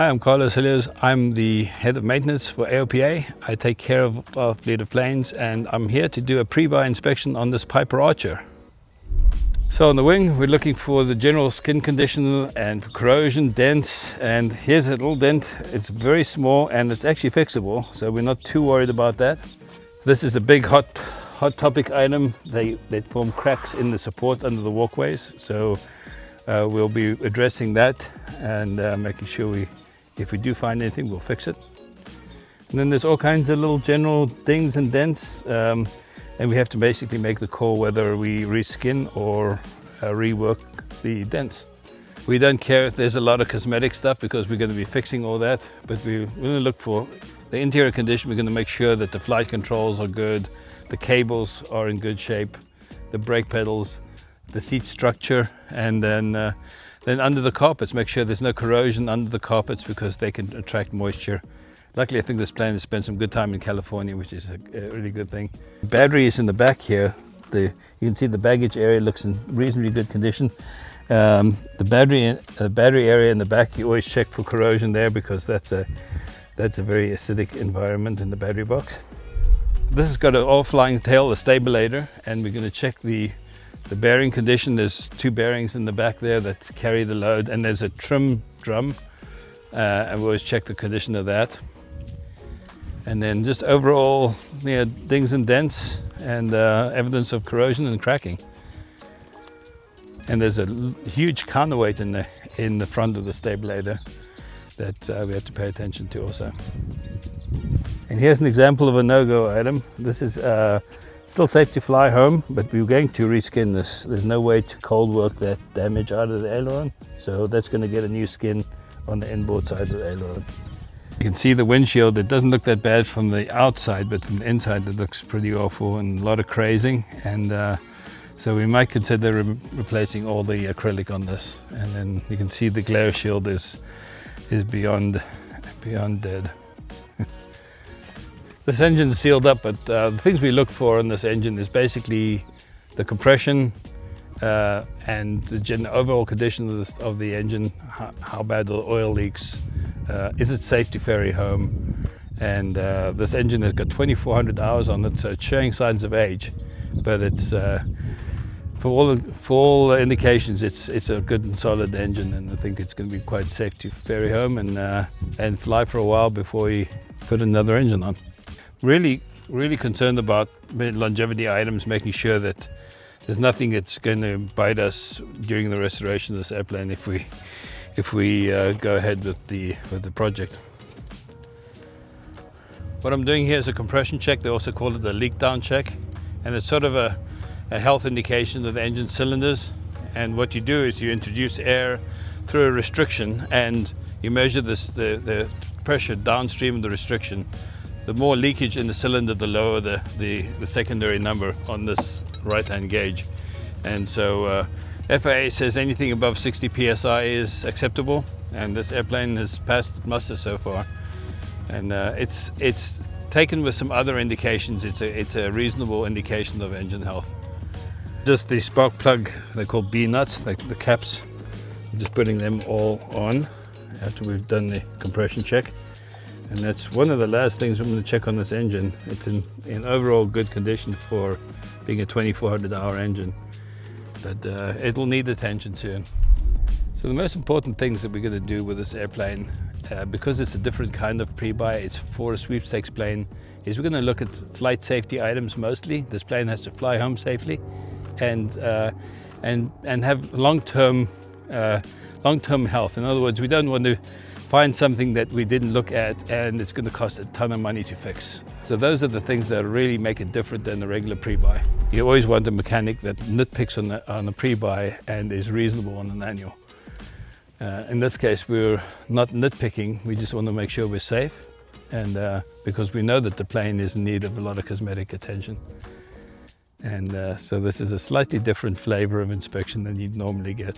Hi, I'm Carlo Cilliers. I'm the head of maintenance for AOPA. I take care of our fleet of planes, and I'm here to do a pre-buy inspection on this Piper Archer. So on the wing, we're looking for the general skin condition and corrosion, dents, and here's a little dent. It's very small and it's actually fixable, so we're not too worried about that. This is a big hot topic item. They form cracks in the support under the walkways, so we'll be addressing that and making sure if we do find anything, we'll fix it. And then there's all kinds of little general dings and dents, and we have to basically make the call whether we reskin or rework the dents. We don't care if there's a lot of cosmetic stuff because we're going to be fixing all that, but we're going to look for the interior condition. We're going to make sure that the flight controls are good, the cables are in good shape, the brake pedals, the seat structure, and then under the carpets, make sure there's no corrosion under the carpets because they can attract moisture. Luckily, I think this plane has spent some good time in California, which is a really good thing. The battery is in the back here. You can see the baggage area looks in reasonably good condition. The battery area in the back, you always check for corrosion there because that's a very acidic environment in the battery box. This has got an all-flying tail, a stabilator, and we're going to check the bearing condition. There's two bearings in the back there that carry the load, and there's a trim drum, and we always check the condition of that. And then just overall, dings and dents and evidence of corrosion and cracking. And there's a huge counterweight in the front of the stabilator that we have to pay attention to also. And here's an example of a no-go item. This is still safe to fly home, but we're going to reskin this. There's no way to cold work that damage out of the aileron, so that's going to get a new skin on the inboard side of the aileron. You can see the windshield. It doesn't look that bad from the outside, but from the inside it looks pretty awful and a lot of crazing, and so we might consider replacing all the acrylic on this. And then you can see the glare shield is beyond dead. This engine is sealed up, but the things we look for in this engine is basically the compression and the overall condition of the engine, how bad the oil leaks, is it safe to ferry home, and this engine has got 2,400 hours on it, so it's showing signs of age, but it's for all indications it's a good and solid engine, and I think it's going to be quite safe to ferry home and fly for a while before we put another engine on. Really concerned about longevity items, making sure that there's nothing that's going to bite us during the restoration of this airplane if we go ahead with the project. What I'm doing here is a compression check. They also call it a leak down check, and it's sort of a health indication of the engine cylinders. And what you do is you introduce air through a restriction, and you measure the pressure downstream of the restriction. The more leakage in the cylinder, the lower the secondary number on this right-hand gauge. And so FAA says anything above 60 psi is acceptable, and this airplane has passed muster so far. And it's taken with some other indications. It's a reasonable indication of engine health. Just the spark plug, they're called B-nuts, like the caps. I'm just putting them all on after we've done the compression check. And that's one of the last things I'm going to check on this engine. It's in overall good condition for being a 2,400-hour engine, but it will need attention soon. So the most important things that we're going to do with this airplane, because it's a different kind of pre-buy, it's for a sweepstakes plane, is we're going to look at flight safety items mostly. This plane has to fly home safely, and have long-term health. In other words, we don't want to find something that we didn't look at and it's going to cost a ton of money to fix. So those are the things that really make it different than the regular pre-buy. You always want a mechanic that nitpicks on the pre-buy and is reasonable on an annual. In this case, we're not nitpicking, we just want to make sure we're safe, and because we know that the plane is in need of a lot of cosmetic attention. And so this is a slightly different flavor of inspection than you'd normally get.